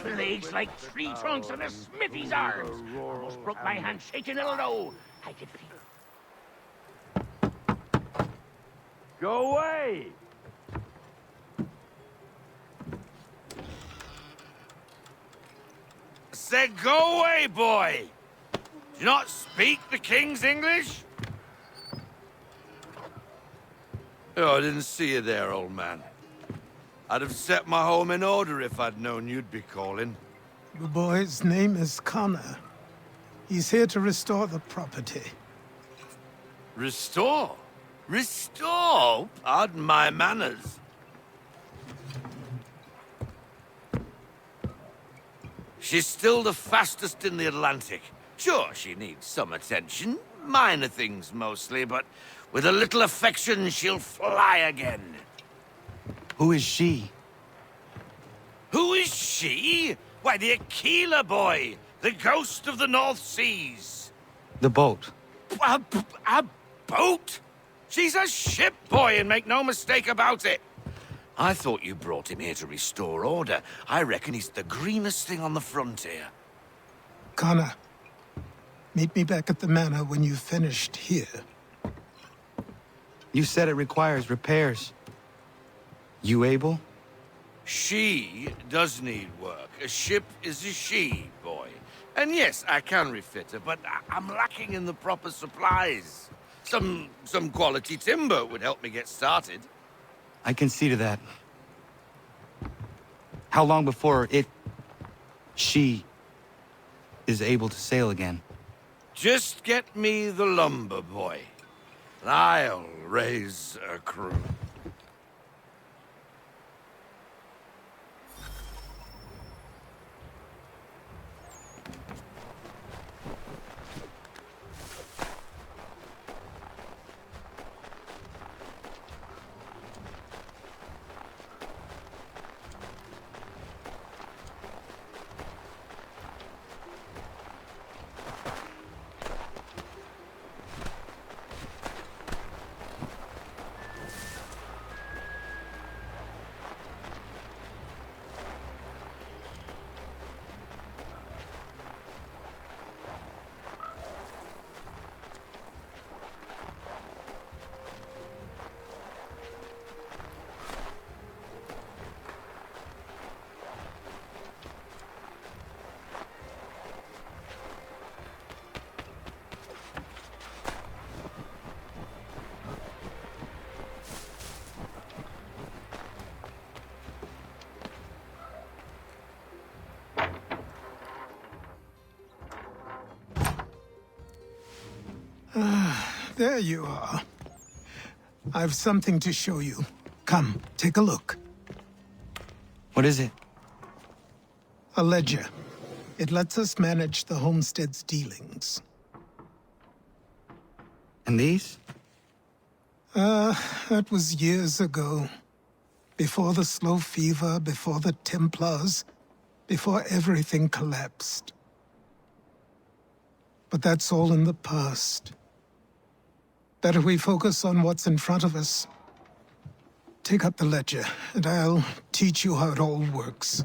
Legs like tree trunks and a smithy's arms. Almost broke my hand shaking it'll know. I could feel. Go away! I said go away, boy! Do you not speak the King's English? Oh, I didn't see you there, old man. I'd have set my home in order if I'd known you'd be calling. The boy's name is Connor. He's here to restore the property. Restore? Restore? Pardon my manners. She's still the fastest in the Atlantic. Sure, she needs some attention. Minor things mostly, but with a little affection, she'll fly again. Who is she? Who is she? Why, the Aquila boy, the ghost of the North Seas. The boat. A boat? She's a ship, boy, and make no mistake about it. I thought you brought him here to restore order. I reckon he's the greenest thing on the frontier. Connor, meet me back at the manor when you've finished here. You said it requires repairs. You able? She does need work. A ship is a she, boy. And yes, I can refit her, but I'm lacking in the proper supplies. Some quality timber would help me get started. I can see to that. How long before she is able to sail again? Just get me the lumber, boy. And I'll raise a crew. There you are. I've something to show you. Come, take a look. What is it? A ledger. It lets us manage the homestead's dealings. And these? That was years ago. Before the slow fever, before the Templars, before everything collapsed. But that's all in the past. Better we focus on what's in front of us. Take up the ledger, and I'll teach you how it all works.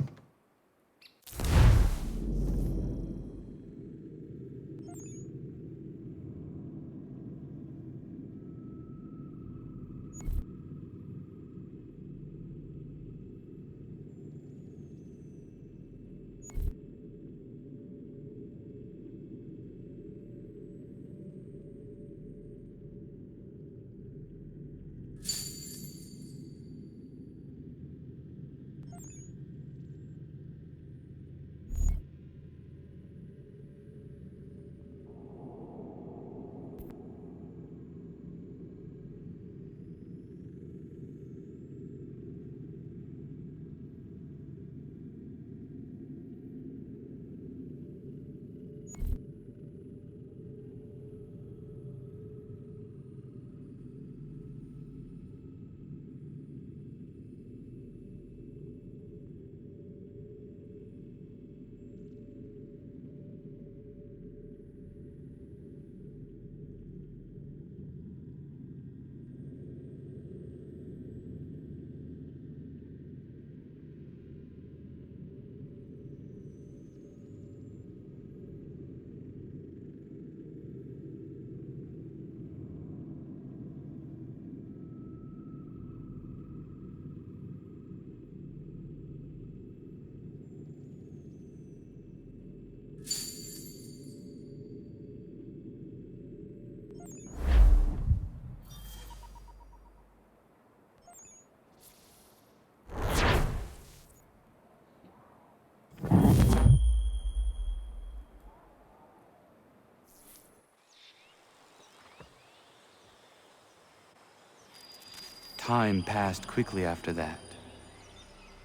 Time passed quickly after that.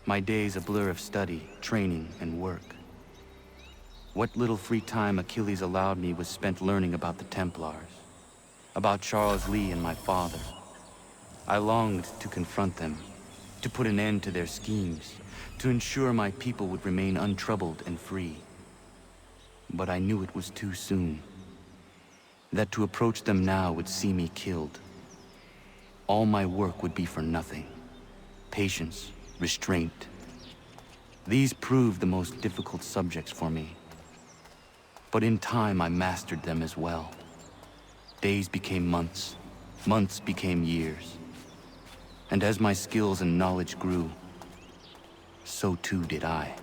My days a blur of study, training, and work. What little free time Achilles allowed me was spent learning about the Templars, about Charles Lee and my father. I longed to confront them, to put an end to their schemes, to ensure my people would remain untroubled and free. But I knew it was too soon, that to approach them now would see me killed. All my work would be for nothing. Patience, restraint. These proved the most difficult subjects for me. But in time, I mastered them as well. Days became months, months became years. And as my skills and knowledge grew, so too did I.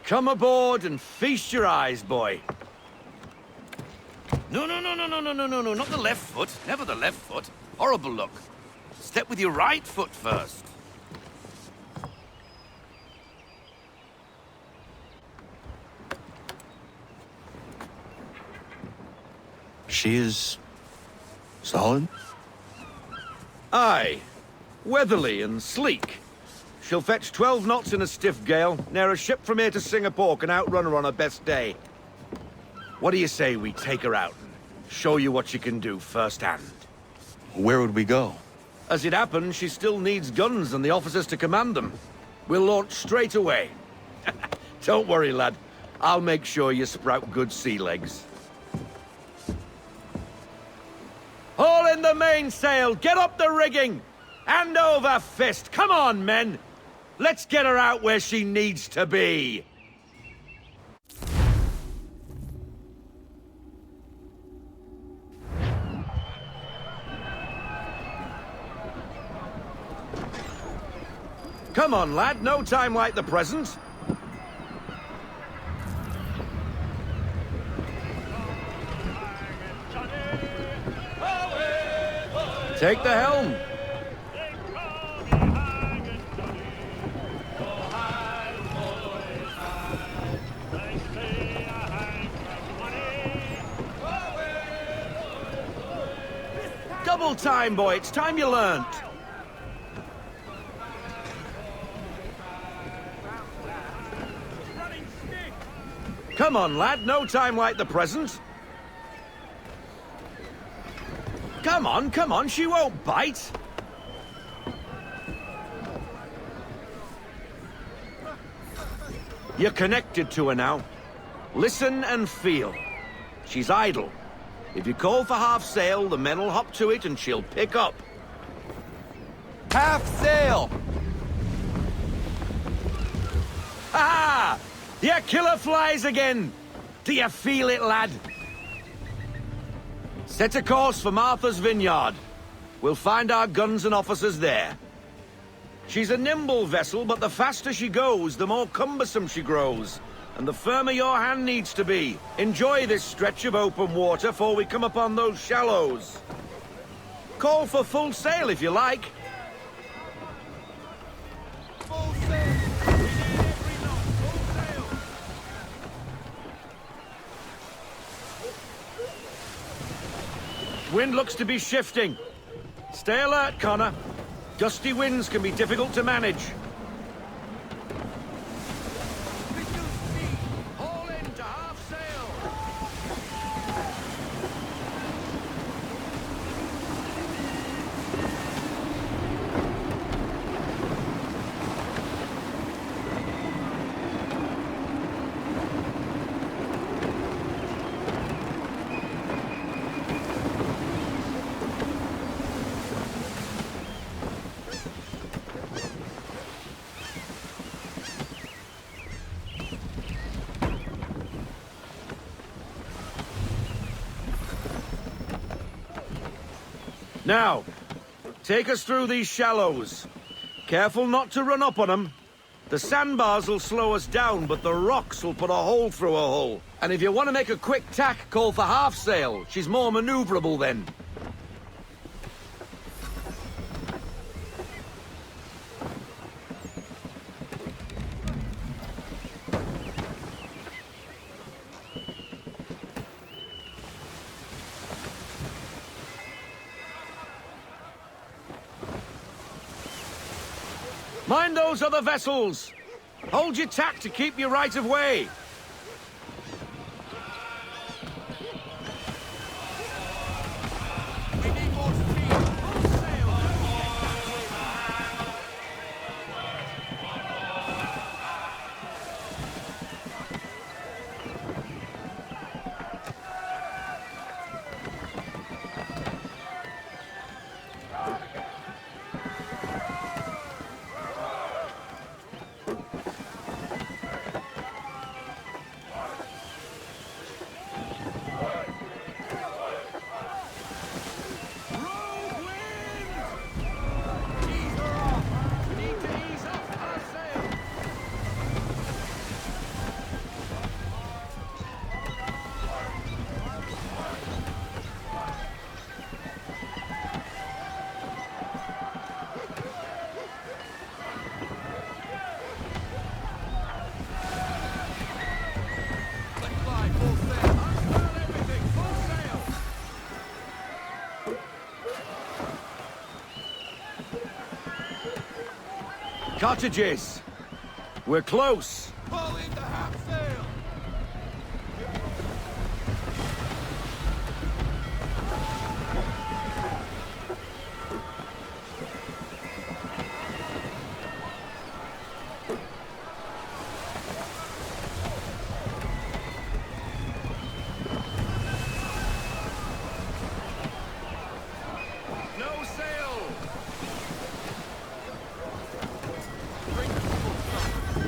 Come aboard and feast your eyes, boy. No, not the left foot. Never the left foot. Horrible look. Step with your right foot first. She is solid? Aye. Weatherly and sleek. She'll fetch 12 knots in a stiff gale, near a ship from here to Singapore can outrun her on her best day. What do you say we take her out and show you what she can do firsthand? Where would we go? As it happens, she still needs guns and the officers to command them. We'll launch straight away. Don't worry, lad. I'll make sure you sprout good sea legs. Haul in the mainsail! Get up the rigging! Hand over fist! Come on, men! Let's get her out where she needs to be! Come on, lad. No time like the present. Take the helm. Double time, boy. It's time you learned. Come on, lad. No time like the present. Come on. She won't bite. You're connected to her now. Listen and feel. She's idle. If you call for half sail, the men will hop to it and she'll pick up. Half sail! Ha! Your killer flies again! Do you feel it, lad? Set a course for Martha's Vineyard. We'll find our guns and officers there. She's a nimble vessel, but the faster she goes, the more cumbersome she grows. And the firmer your hand needs to be. Enjoy this stretch of open water before we come upon those shallows. Call for full sail if you like. Full sail! We need every knot, full sail! Wind looks to be shifting. Stay alert, Connor. Gusty winds can be difficult to manage. Reduce speed! Haul in to half sail! Now, take us through these shallows. Careful not to run up on them. The sandbars will slow us down, but the rocks will put a hole through a hull. And if you want to make a quick tack, call for half sail. She's more maneuverable then. Mind those other vessels! Hold your tack to keep your right of way! We need more speed! Full sail! Cottages! We're close! Pull into half sail! No sail!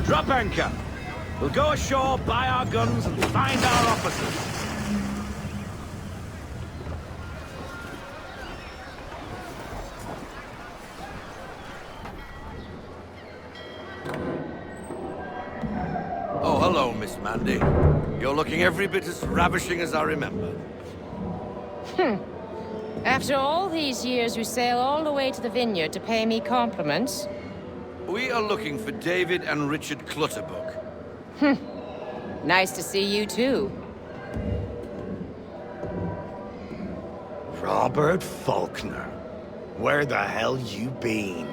Drop anchor! We'll go ashore, buy our guns, and find our officers. Oh, hello, Miss Mandy. You're looking every bit as ravishing as I remember. After all these years, you sail all the way to the vineyard to pay me compliments? We are looking for David and Richard Clutterbuck. Nice to see you, too. Robert Faulkner. Where the hell you been?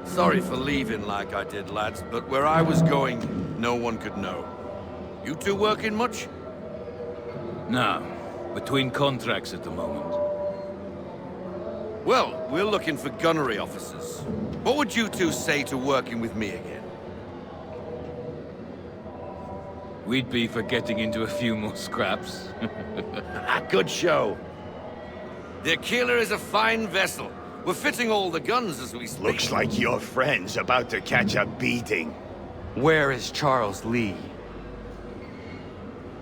Sorry for leaving like I did, lads, but where I was going, no one could know. You two working much? No. Between contracts at the moment. Well, we're looking for gunnery officers. What would you two say to working with me again? We'd be for getting into a few more scraps. Good show. The Aquila is a fine vessel. We're fitting all the guns as we speak. Looks like your friend's about to catch a beating. Where is Charles Lee?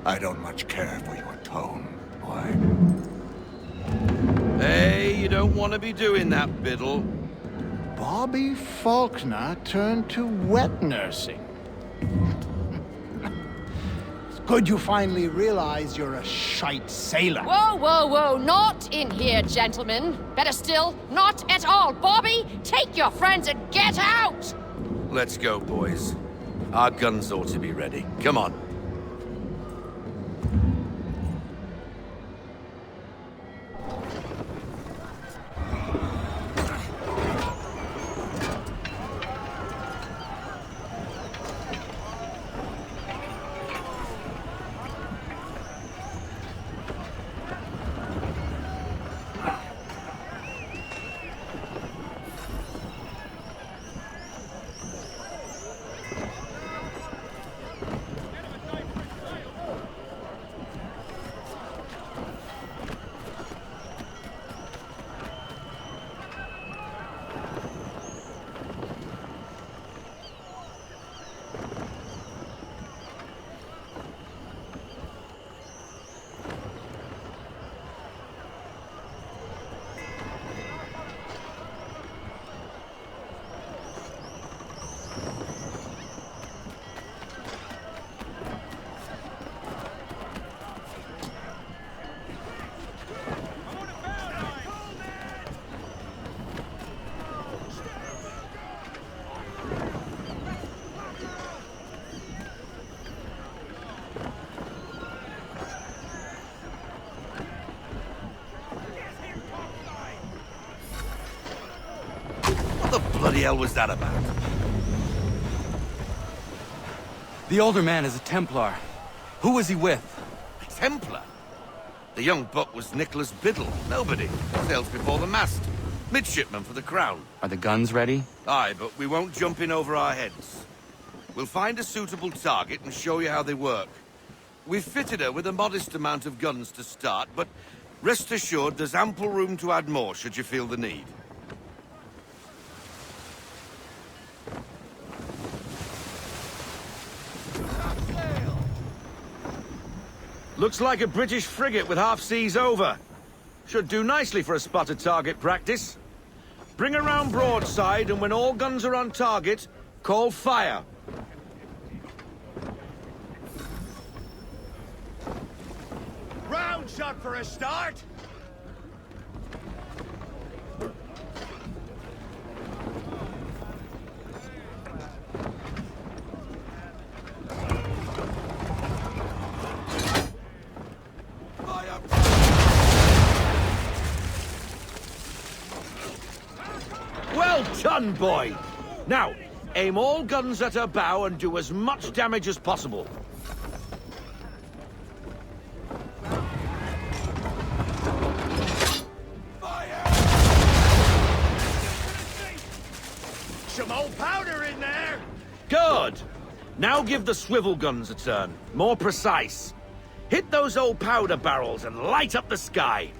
I don't much care for your tone, boy. Hey, you don't want to be doing that, Biddle. Bobby Faulkner turned to wet nursing. It's good you finally realize you're a shite sailor. Whoa, whoa, whoa, not in here, gentlemen. Better still, not at all. Bobby, take your friends and get out! Let's go, boys. Our guns ought to be ready. Come on. What the bloody hell was that about? The older man is a Templar. Who was he with? A Templar? The young buck was Nicholas Biddle. Nobody. Sails before the mast. Midshipman for the Crown. Are the guns ready? Aye, but we won't jump in over our heads. We'll find a suitable target and show you how they work. We've fitted her with a modest amount of guns to start, but rest assured there's ample room to add more should you feel the need. Looks like a British frigate with half seas over. Should do nicely for a spotted target practice. Bring around broadside, and when all guns are on target, call fire. Round shot for a start. Well done, boy! Now, aim all guns at her bow and do as much damage as possible. Some old powder in there. Good! Now give the swivel guns a turn. More precise. Hit those old powder barrels and light up the sky.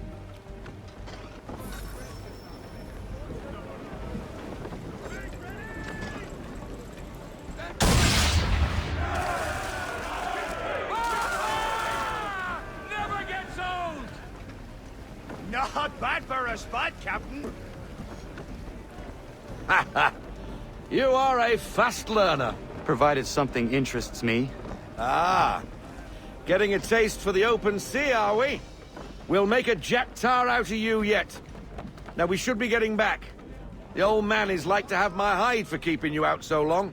Never gets old. Not bad for a spot, Captain. Ha ha! You are a fast learner. Provided something interests me. Ah, getting a taste for the open sea, are we? We'll make a jack tar out of you yet. Now we should be getting back. The old man is like to have my hide for keeping you out so long.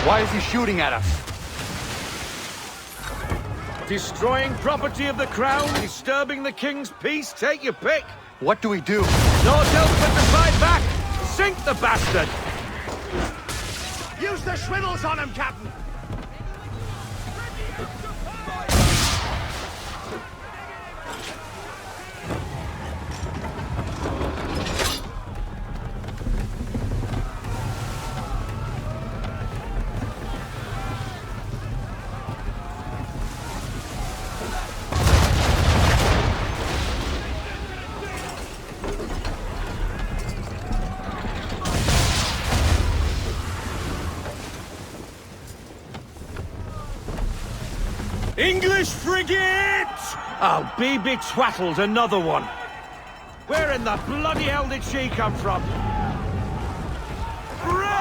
Why is he shooting at us? Destroying property of the crown, disturbing the king's peace, take your pick. What do we do? Naught else but to fight back. Sink the bastard. Use the swivels on him, Captain. English frigate! I'll be betwattled, another one. Where in the bloody hell did she come from? Race!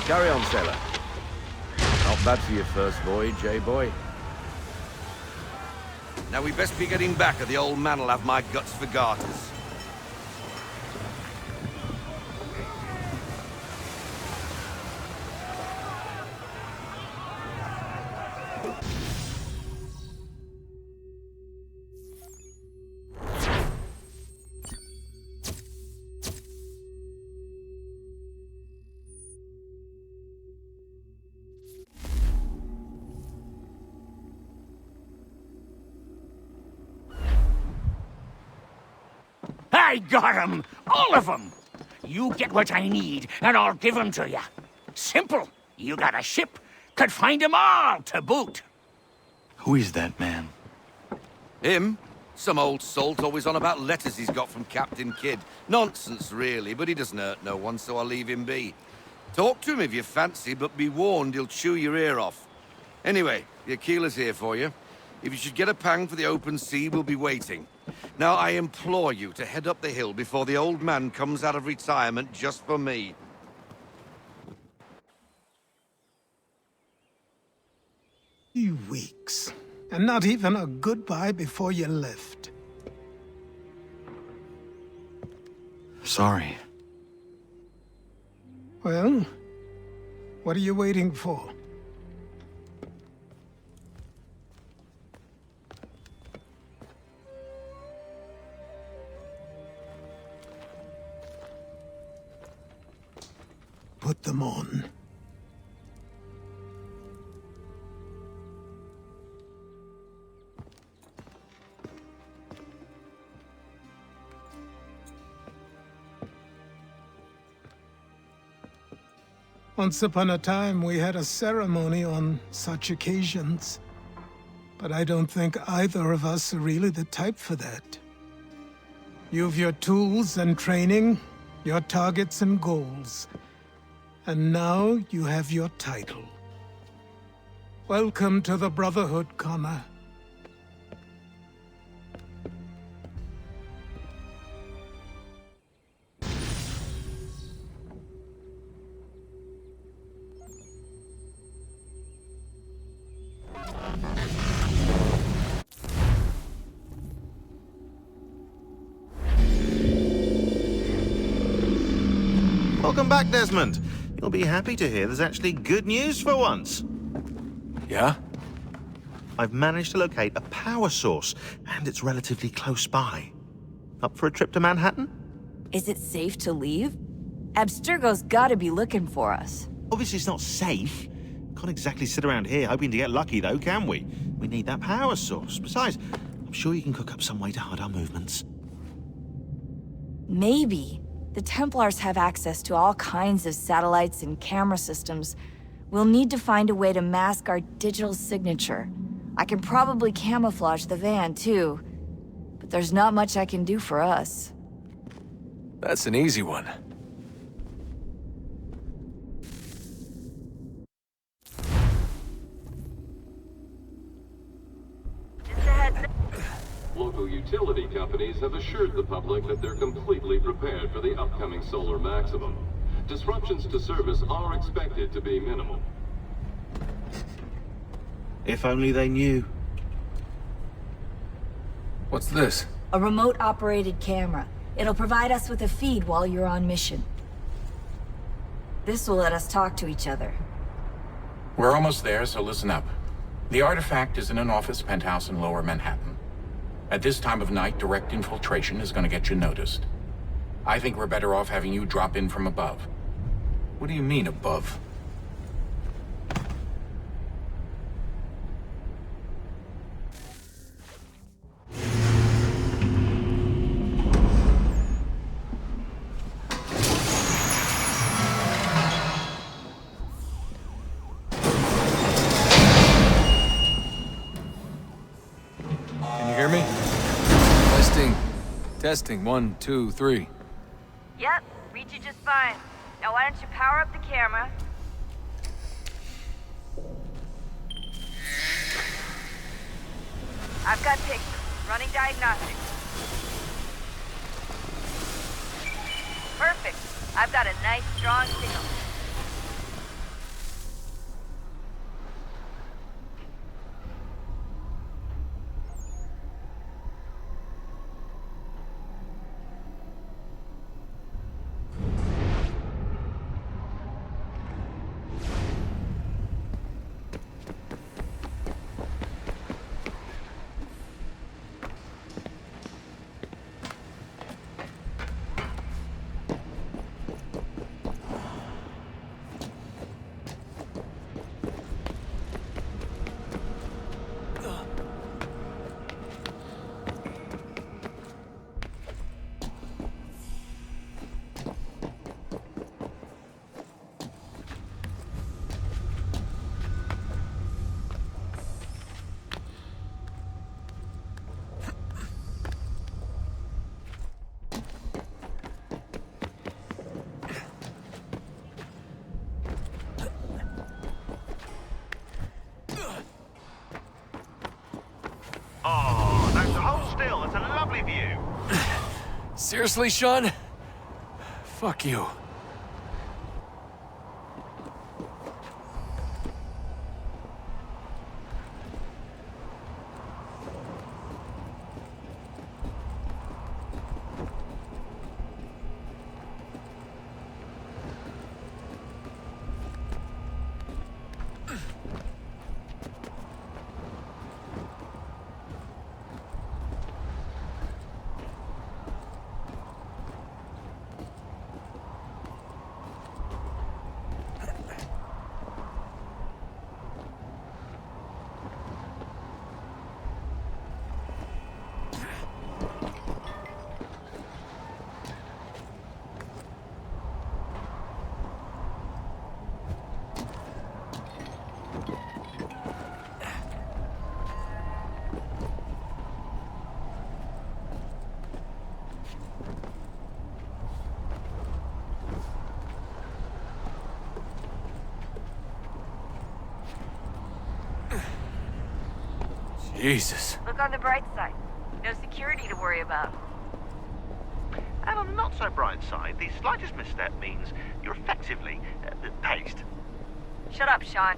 Carry on, sailor. Not bad for your first voyage, eh, boy? Now we best be getting back, or the old man'll have my guts for garters. I got 'em! All of 'em! You get what I need, and I'll give 'em to you. Simple. You got a ship, could find 'em all to boot. Who is that man? Him? Some old salt always on about letters he's got from Captain Kidd. Nonsense, really, but he doesn't hurt no one, so I'll leave him be. Talk to him if you fancy, but be warned he'll chew your ear off. Anyway, the Aquila's here for you. If you should get a pang for the open sea, we'll be waiting. Now, I implore you to head up the hill before the old man comes out of retirement just for me. 2 weeks. And not even a goodbye before you left. Sorry. Well, what are you waiting for? Put them on. Once upon a time, we had a ceremony on such occasions. But I don't think either of us are really the type for that. You've your tools and training, your targets and goals. And now you have your title. Welcome to the Brotherhood, Connor. Welcome back, Desmond. You'll be happy to hear there's actually good news for once. Yeah? I've managed to locate a power source, and it's relatively close by. Up for a trip to Manhattan? Is it safe to leave? Abstergo's gotta be looking for us. Obviously it's not safe. Can't exactly sit around here hoping to get lucky, though, can we? We need that power source. Besides, I'm sure you can cook up some way to hide our movements. Maybe. The Templars have access to all kinds of satellites and camera systems. We'll need to find a way to mask our digital signature. I can probably camouflage the van, too. But there's not much I can do for us. That's an easy one. Local utility companies have assured the public that they're completely prepared for the upcoming solar maximum. Disruptions to service are expected to be minimal. If only they knew. What's this? A remote-operated camera. It'll provide us with a feed while you're on mission. This will let us talk to each other. We're almost there, so listen up. The artifact is in an office penthouse in Lower Manhattan. At this time of night, direct infiltration is going to get you noticed. I think we're better off having you drop in from above. What do you mean, above? Can you hear me? Testing. 1, 2, 3. Yep, read you just fine. Now why don't you power up the camera? I've got pictures. Running diagnostics. Perfect. I've got a nice, strong signal. Oh, that's hold still. That's a lovely view. Seriously, Sean? Fuck you. Jesus. Look on the bright side. No security to worry about. And on the not so bright side, the slightest misstep means you're effectively paced. Shut up, Sean.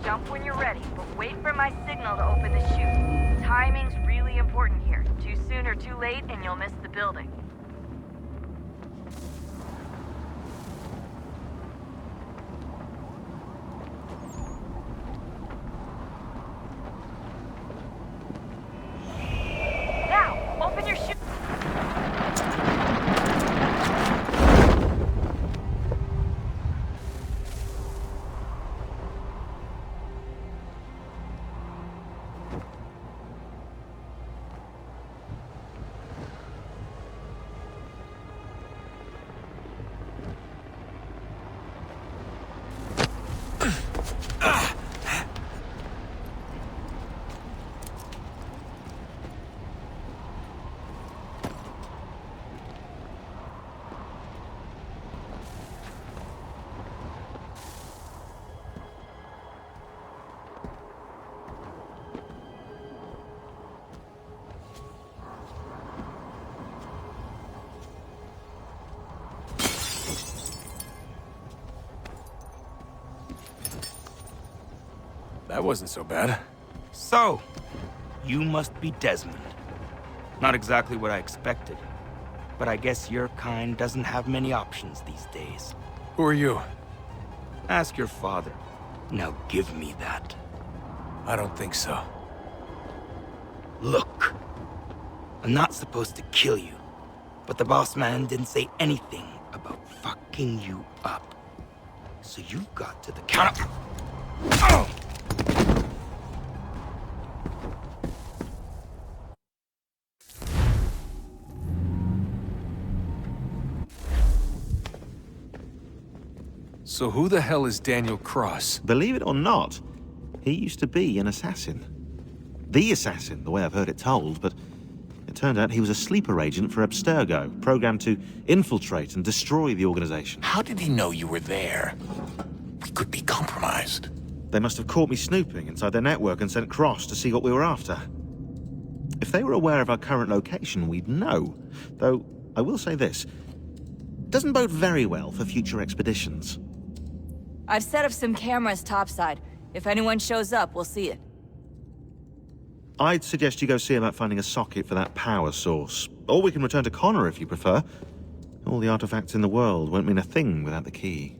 Jump when you're ready, but wait for my signal to open the chute. Timing's really important here. Too soon or too late, and you'll miss the building. Now, open your chute. That wasn't so bad. So, you must be Desmond. Not exactly what I expected. But I guess your kind doesn't have many options these days. Who are you? Ask your father. Now give me that. I don't think so. Look. I'm not supposed to kill you. But the boss man didn't say anything about fucking you up. So you've got to the counter. Oh! So who the hell is Daniel Cross? Believe it or not, he used to be an assassin. The assassin, the way I've heard it told, but it turned out he was a sleeper agent for Abstergo, programmed to infiltrate and destroy the organization. How did he know you were there? We could be compromised. They must have caught me snooping inside their network and sent Cross to see what we were after. If they were aware of our current location, we'd know. Though, I will say this. It doesn't bode very well for future expeditions. I've set up some cameras topside. If anyone shows up, we'll see it. I'd suggest you go see about finding a socket for that power source. Or we can return to Connor if you prefer. All the artifacts in the world won't mean a thing without the key.